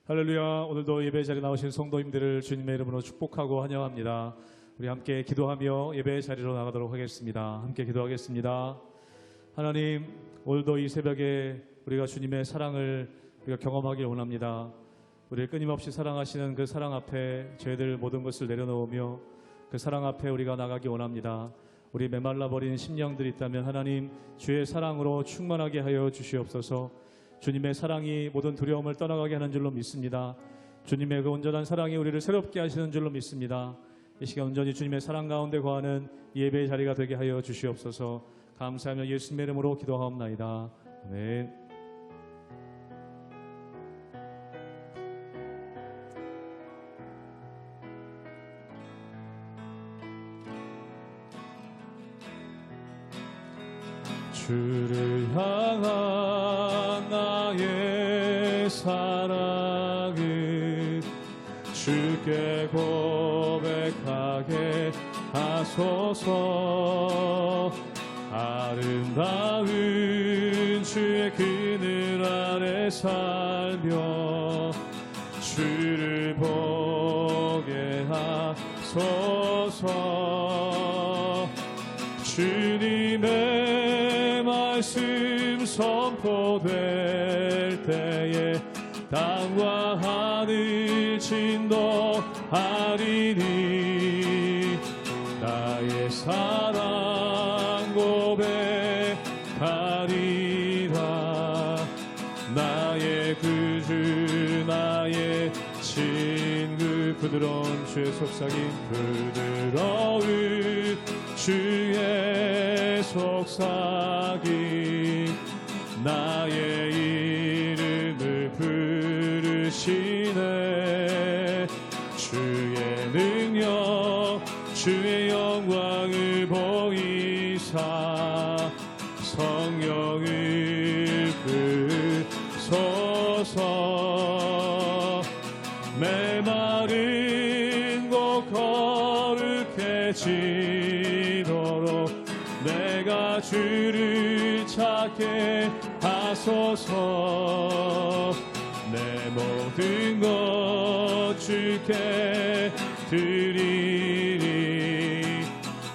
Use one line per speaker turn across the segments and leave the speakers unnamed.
할렐루야. 오늘도 예배 자리에 나오신 성도님들을 주님의 이름으로 축복하고 환영합니다. 우리 함께 기도하며 예배 자리로 나가도록 하겠습니다. 함께 기도하겠습니다. 하나님, 오늘도 이 새벽에 우리가 주님의 사랑을 우리가 경험하길 원합니다. 우리를 끊임없이 사랑하시는 그 사랑 앞에 저희들 모든 것을 내려놓으며 그 사랑 앞에 우리가 나가기 원합니다. 우리 메말라버린 심령들이 있다면 하나님 주의 사랑으로 충만하게 하여 주시옵소서. 주님의 사랑이 모든 두려움을 떠나가게 하는 줄로 믿습니다. 주님의 그 온전한 사랑이 우리를 새롭게 하시는 줄로 믿습니다. 이 시간 온전히 주님의 사랑 가운데 거하는 예배의 자리가 되게 하여 주시옵소서. 감사하며 예수님의 이름으로 기도하옵나이다. 아멘. 주를 향한 나의 사랑은 주께 고백하게 하소서. 아름다운 주의 그늘 아래 살며 주를 보게 하소서. 주님의 말씀 선포될 때에 땅과 하늘 진동하리니 나의 사랑 고백하리라. 나의 구주 나의 친구 부드러운 주의 속삭임 부드러운 주의 속삭임 나의 이름을 부르시네. 주의 능력 주의 영광을 보이사 성령을 부소서. 메마른 곳 거룩해지도록 내가 주를 찾게 하소서. 내 모든 것 주께 드리리.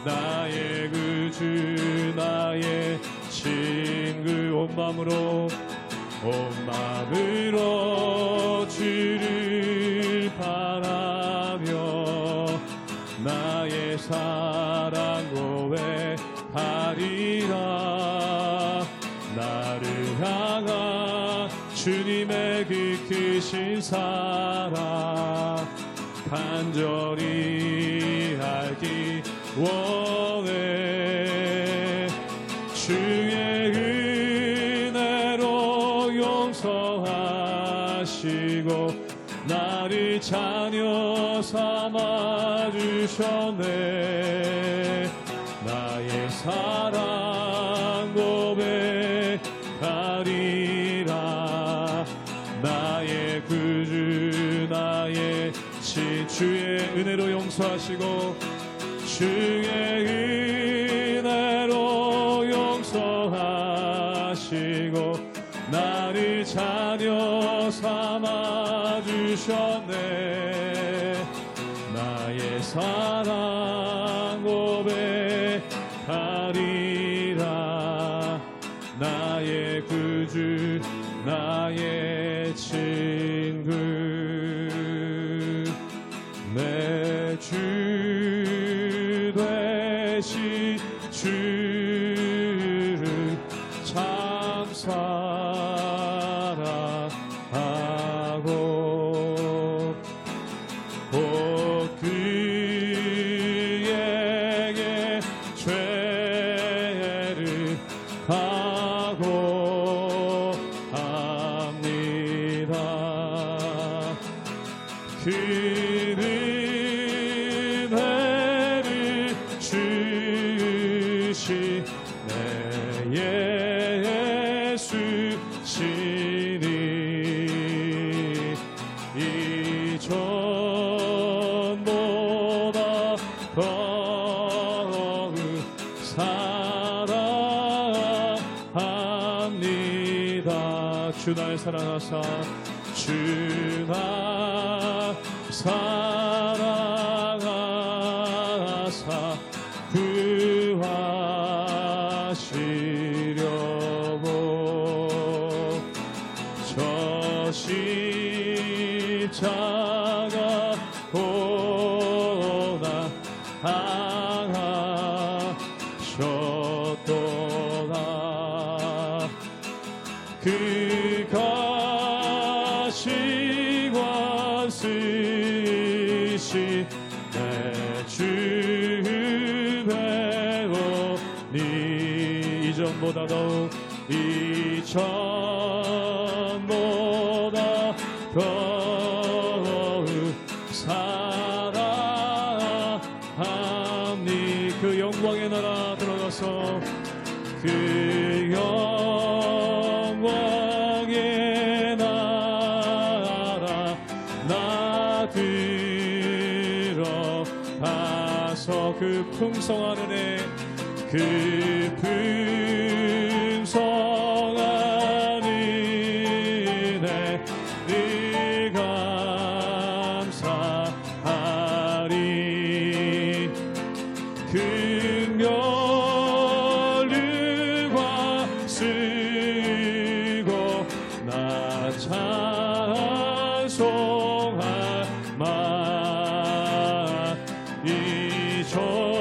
나의 구주 나의 친구 온 마음으로 주를 바라며 나의 사랑 고백하리라. 나를 향한 주님의 그 크신 사랑 간절히 알기 원해. 주의 은혜로 용서하시고 나를 자녀 삼아 주셨네. 나의 사랑 고백하리라. 나의 구주 나의 주의 은혜로 용서하시고 주의 은혜로 용서하시고 나를 자녀 삼아 주셨네. 나의 사랑 고백하리라. 나의 구주 나의 친구 내 주 되신 주를 참 사랑하고 곧 그에게 죄를 각오합니다. 그는 은혜를 주시 내 예수 시니 이전보다 더욱 사랑합니다. 주 날 사랑하사 주나 사랑하사 구하시려고 저 십자가 고나 당하셨도다 그가 시관 쓰시 내 주 배우니 이전보다 더욱 이전보다 더욱 사랑하니 그 영광의 나라 들어가서 그 영광의 나라 나 들어가서 그 풍성한 은혜 그 풍성한 은혜 늘 감사하리 긍휼과 쓰고 나 찬송할 마 이전보다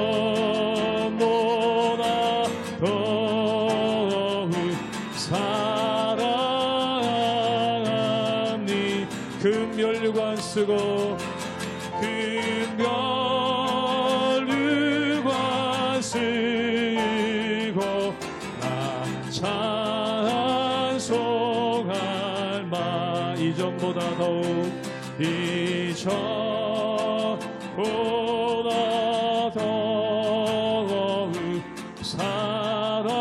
더욱 사랑하니 긍휼과 쓰고 긍휼과 쓰고 나 찬송할 마 이전보다 더욱 이전보다 더욱 사랑합니다.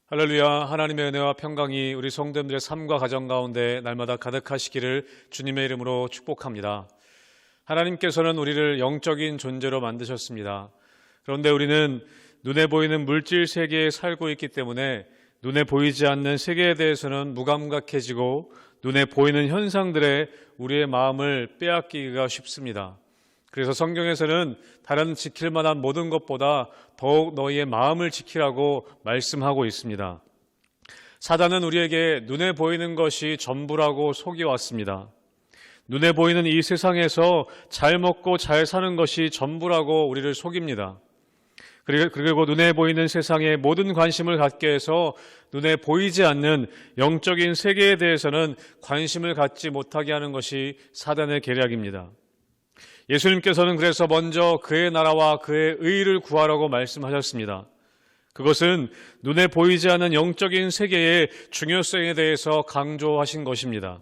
할렐루야. 하나님의 은혜와 평강이 우리 성도님들의 삶과 가정 가운데 날마다 가득하시기를 주님의 이름으로 축복합니다. 하나님께서는 우리를 영적인 존재로 만드셨습니다. 그런데 우리는 눈에 보이는 물질 세계에 살고 있기 때문에 눈에 보이지 않는 세계에 대해서는 무감각해지고 눈에 보이는 현상들에 우리의 마음을 빼앗기기가 쉽습니다. 그래서 성경에서는 다른 지킬 만한 모든 것보다 더욱 너희의 마음을 지키라고 말씀하고 있습니다. 사단은 우리에게 눈에 보이는 것이 전부라고 속여왔습니다. 눈에 보이는 이 세상에서 잘 먹고 잘 사는 것이 전부라고 우리를 속입니다. 그리고 눈에 보이는 세상에 모든 관심을 갖게 해서 눈에 보이지 않는 영적인 세계에 대해서는 관심을 갖지 못하게 하는 것이 사단의 계략입니다. 예수님께서는 그래서 먼저 그의 나라와 그의 의를 구하라고 말씀하셨습니다. 그것은 눈에 보이지 않는 영적인 세계의 중요성에 대해서 강조하신 것입니다.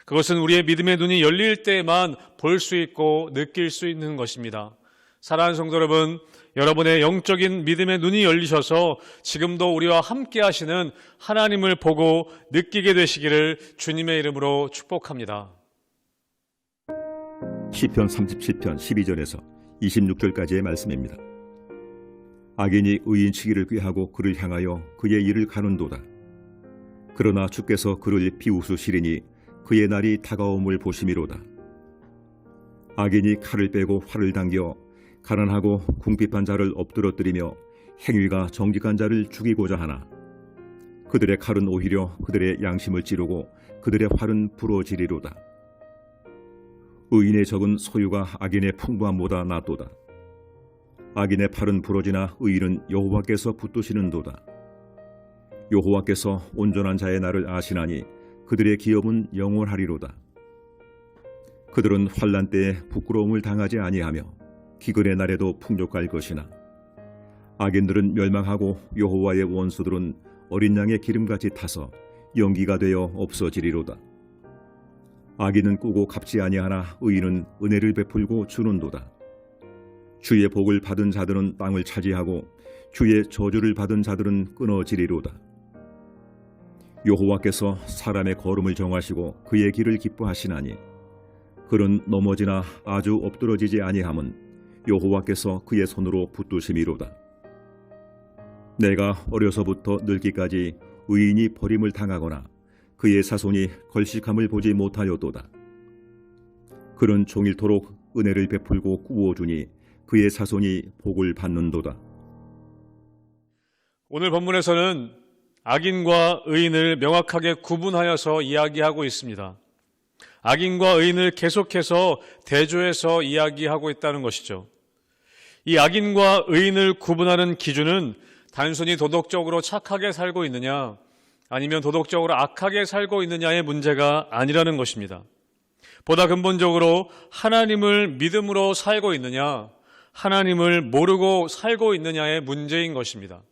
그것은 우리의 믿음의 눈이 열릴 때에만 볼 수 있고 느낄 수 있는 것입니다. 사랑하는 성도 여러분, 여러분의 영적인 믿음의 눈이 열리셔서 지금도 우리와 함께 하시는 하나님을 보고 느끼게 되시기를 주님의 이름으로 축복합니다.
시편 37편 12절에서 26절까지의 말씀입니다. 악인이 의인치기를 꾀하고 그를 향하여 그의 일을 가는도다. 그러나 주께서 그를 비웃으시리니 그의 날이 다가옴을 보심이로다. 악인이 칼을 빼고 활을 당겨 가난하고 궁핍한 자를 엎드러뜨리며 행위가 정직한 자를 죽이고자 하나 그들의 칼은 오히려 그들의 양심을 찌르고 그들의 활은 부러지리로다. 의인의 적은 소유가 악인의 풍부함보다 낫도다. 악인의 팔은 부러지나 의인은 여호와께서 붙드시는도다. 여호와께서 온전한 자의 날을 아시나니 그들의 기업은 영원하리로다. 그들은 환난 때에 부끄러움을 당하지 아니하며 기근의 날에도 풍족할 것이나 악인들은 멸망하고 여호와의 원수들은 어린 양의 기름같이 타서 연기가 되어 없어지리로다. 악인은 꾸고 갚지 아니하나 의인은 은혜를 베풀고 주는도다. 주의 복을 받은 자들은 땅을 차지하고 주의 저주를 받은 자들은 끊어지리로다. 여호와께서 사람의 걸음을 정하시고 그의 길을 기뻐하시나니 그는 넘어지나 아주 엎드러지지 아니함은 여호와께서 그의 손으로 붙드심이로다. 내가 어려서부터 늙기까지 의인이 버림을 당하거나 그의 자손이 걸식함을 보지 못하였도다. 그는 종일토록 은혜를 베풀고 구워주니 그의 자손이 복을 받는도다.
오늘 본문에서는 악인과 의인을 명확하게 구분하여서 이야기하고 있습니다. 악인과 의인을 계속해서 대조해서 이야기하고 있다는 것이죠. 이 악인과 의인을 구분하는 기준은 단순히 도덕적으로 착하게 살고 있느냐, 아니면 도덕적으로 악하게 살고 있느냐의 문제가 아니라는 것입니다. 보다 근본적으로 하나님을 믿음으로 살고 있느냐, 하나님을 모르고 살고 있느냐의 문제인 것입니다.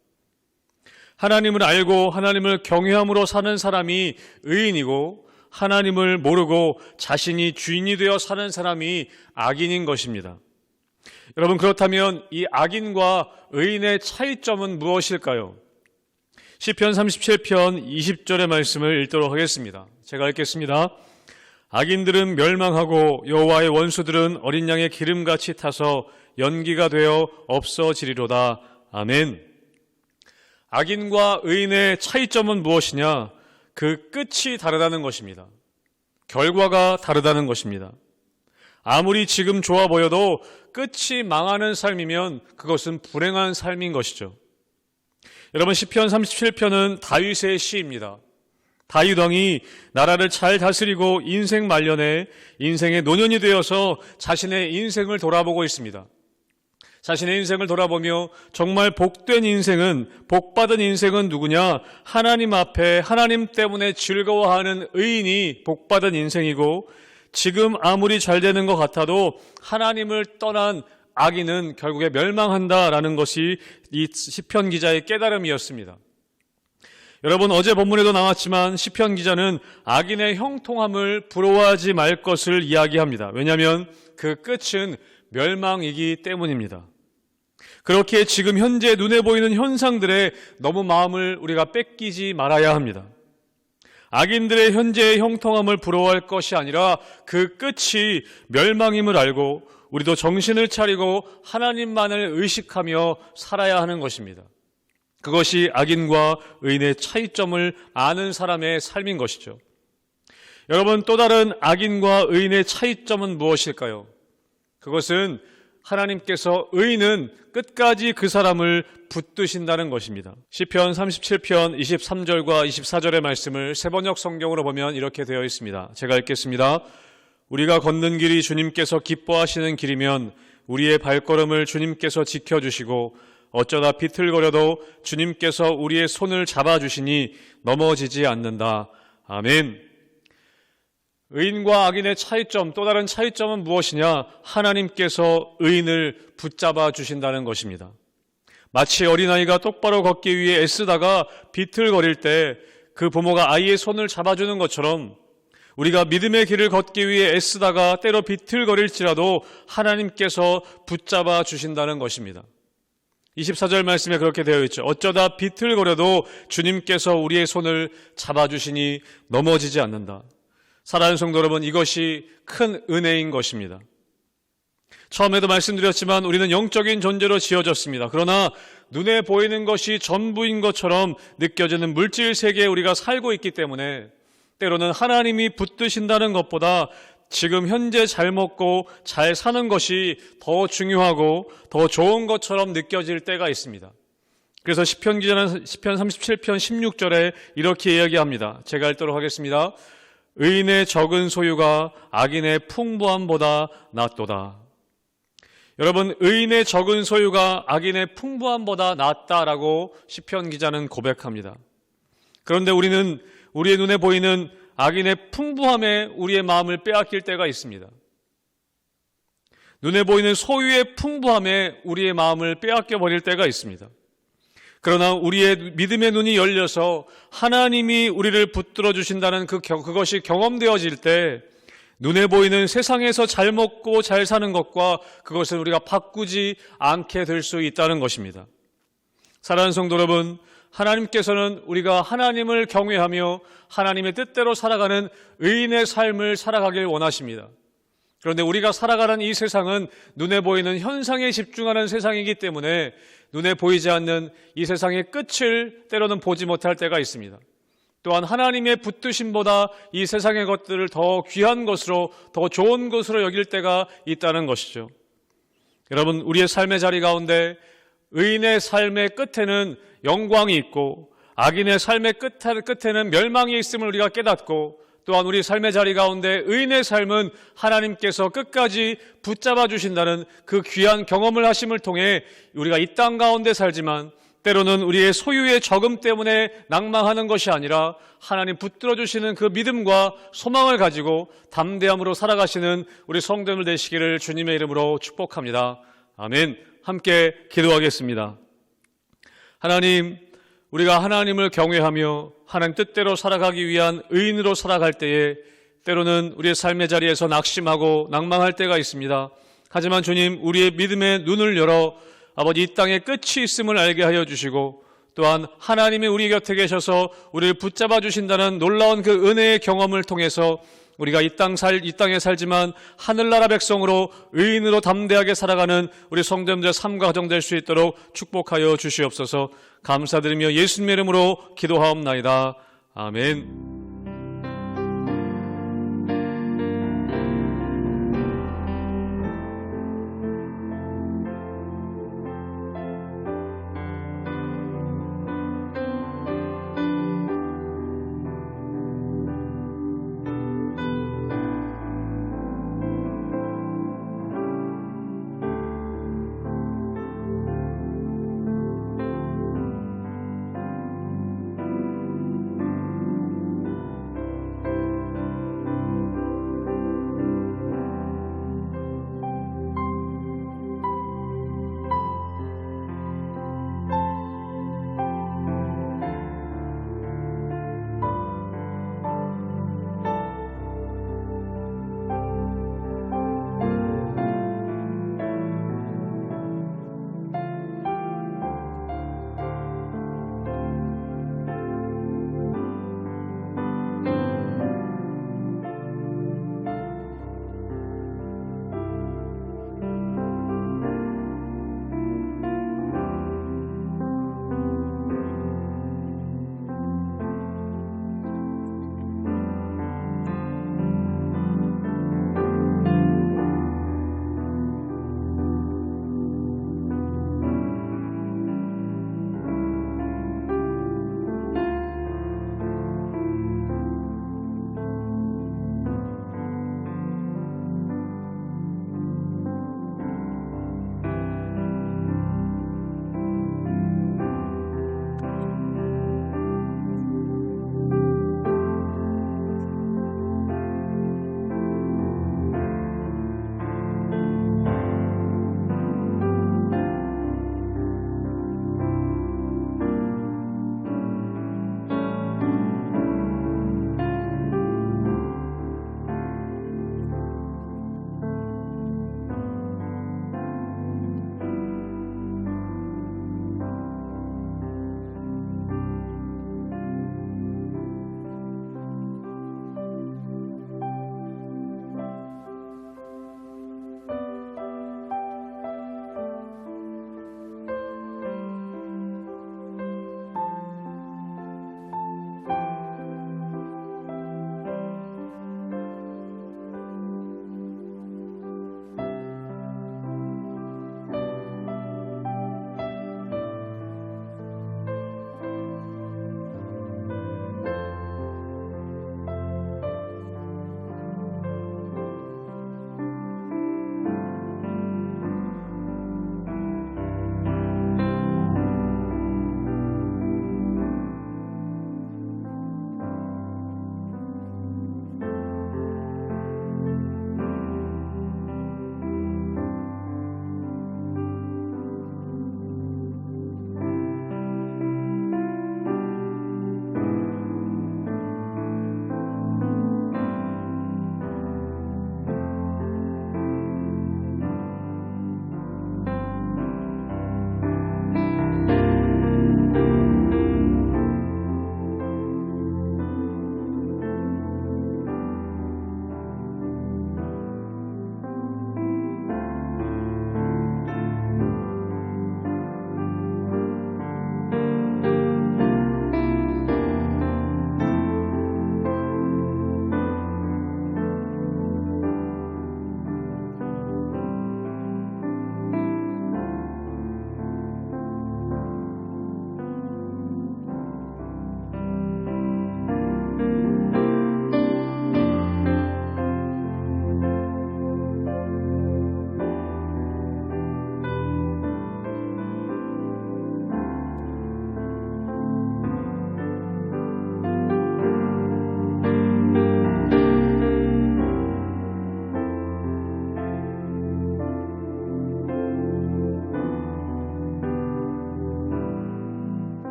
하나님을 알고 하나님을 경외함으로 사는 사람이 의인이고, 하나님을 모르고 자신이 주인이 되어 사는 사람이 악인인 것입니다. 여러분, 그렇다면 이 악인과 의인의 차이점은 무엇일까요? 시편 37편 20절의 말씀을 읽도록 하겠습니다. 제가 읽겠습니다. 악인들은 멸망하고 여호와의 원수들은 어린 양의 기름같이 타서 연기가 되어 없어지리로다. 아멘. 악인과 의인의 차이점은 무엇이냐? 그 끝이 다르다는 것입니다. 결과가 다르다는 것입니다. 아무리 지금 좋아 보여도 끝이 망하는 삶이면 그것은 불행한 삶인 것이죠. 여러분, 시편 37편은 다윗의 시입니다. 다윗 왕이 나라를 잘 다스리고 인생 말년에 인생의 노년이 되어서 자신의 인생을 돌아보고 있습니다. 자신의 인생을 돌아보며 정말 복된 인생은, 복받은 인생은 누구냐? 하나님 앞에 하나님 때문에 즐거워하는 의인이 복받은 인생이고, 지금 아무리 잘 되는 것 같아도 하나님을 떠난 악인은 결국에 멸망한다라는 것이 이 시편 기자의 깨달음이었습니다. 여러분, 어제 본문에도 나왔지만 시편 기자는 악인의 형통함을 부러워하지 말 것을 이야기합니다. 왜냐하면 그 끝은 멸망이기 때문입니다. 그렇게 지금 현재 눈에 보이는 현상들에 너무 마음을 우리가 뺏기지 말아야 합니다. 악인들의 현재의 형통함을 부러워할 것이 아니라 그 끝이 멸망임을 알고 우리도 정신을 차리고 하나님만을 의식하며 살아야 하는 것입니다. 그것이 악인과 의인의 차이점을 아는 사람의 삶인 것이죠. 여러분, 또 다른 악인과 의인의 차이점은 무엇일까요? 그것은 하나님께서 의인은 끝까지 그 사람을 붙드신다는 것입니다. 시편 37편 23절과 24절의 말씀을 세번역 성경으로 보면 이렇게 되어 있습니다. 제가 읽겠습니다. 우리가 걷는 길이 주님께서 기뻐하시는 길이면 우리의 발걸음을 주님께서 지켜주시고 어쩌다 비틀거려도 주님께서 우리의 손을 잡아주시니 넘어지지 않는다. 아멘. 의인과 악인의 차이점, 또 다른 차이점은 무엇이냐? 하나님께서 의인을 붙잡아 주신다는 것입니다. 마치 어린아이가 똑바로 걷기 위해 애쓰다가 비틀거릴 때 그 부모가 아이의 손을 잡아주는 것처럼 우리가 믿음의 길을 걷기 위해 애쓰다가 때로 비틀거릴지라도 하나님께서 붙잡아 주신다는 것입니다. 24절 말씀에 그렇게 되어 있죠. 어쩌다 비틀거려도 주님께서 우리의 손을 잡아주시니 넘어지지 않는다. 사랑하는 성도 여러분, 이것이 큰 은혜인 것입니다. 처음에도 말씀드렸지만 우리는 영적인 존재로 지어졌습니다. 그러나 눈에 보이는 것이 전부인 것처럼 느껴지는 물질 세계에 우리가 살고 있기 때문에 때로는 하나님이 붙드신다는 것보다 지금 현재 잘 먹고 잘 사는 것이 더 중요하고 더 좋은 것처럼 느껴질 때가 있습니다. 그래서 시편 기자는 시편 37편 16절에 이렇게 이야기합니다. 제가 읽도록 하겠습니다. 의인의 적은 소유가 악인의 풍부함보다 낫도다. 여러분, 의인의 적은 소유가 악인의 풍부함보다 낫다라고 시편 기자는 고백합니다. 그런데 우리는 우리의 눈에 보이는 악인의 풍부함에 우리의 마음을 빼앗길 때가 있습니다. 눈에 보이는 소유의 풍부함에 우리의 마음을 빼앗겨 버릴 때가 있습니다. 그러나 우리의 믿음의 눈이 열려서 하나님이 우리를 붙들어 주신다는 그것이 경험되어질 때 눈에 보이는 세상에서 잘 먹고 잘 사는 것과 그것을 우리가 바꾸지 않게 될 수 있다는 것입니다. 사랑하는 성도 여러분, 하나님께서는 우리가 하나님을 경외하며 하나님의 뜻대로 살아가는 의인의 삶을 살아가길 원하십니다. 그런데 우리가 살아가는 이 세상은 눈에 보이는 현상에 집중하는 세상이기 때문에 눈에 보이지 않는 이 세상의 끝을 때로는 보지 못할 때가 있습니다. 또한 하나님의 붙드심보다 이 세상의 것들을 더 귀한 것으로, 더 좋은 것으로 여길 때가 있다는 것이죠. 여러분, 우리의 삶의 자리 가운데 의인의 삶의 끝에는 영광이 있고 악인의 삶의 끝에는 멸망이 있음을 우리가 깨닫고, 또한 우리 삶의 자리 가운데 의인의 삶은 하나님께서 끝까지 붙잡아 주신다는 그 귀한 경험을 하심을 통해 우리가 이 땅 가운데 살지만 때로는 우리의 소유의 적음 때문에 낭망하는 것이 아니라 하나님 붙들어 주시는 그 믿음과 소망을 가지고 담대함으로 살아가시는 우리 성도들 되시기를 주님의 이름으로 축복합니다. 아멘. 함께 기도하겠습니다. 하나님, 우리가 하나님을 경외하며 하나님 뜻대로 살아가기 위한 의인으로 살아갈 때에 때로는 우리의 삶의 자리에서 낙심하고 낭망할 때가 있습니다. 하지만 주님, 우리의 믿음의 눈을 열어 아버지 이 땅에 끝이 있음을 알게 하여 주시고, 또한 하나님이 우리 곁에 계셔서 우리를 붙잡아 주신다는 놀라운 그 은혜의 경험을 통해서 우리가 이 땅에 살지만 하늘나라 백성으로 의인으로 담대하게 살아가는 우리 성도님들의 삶과 가정 될 수 있도록 축복하여 주시옵소서. 감사드리며 예수님의 이름으로 기도하옵나이다. 아멘.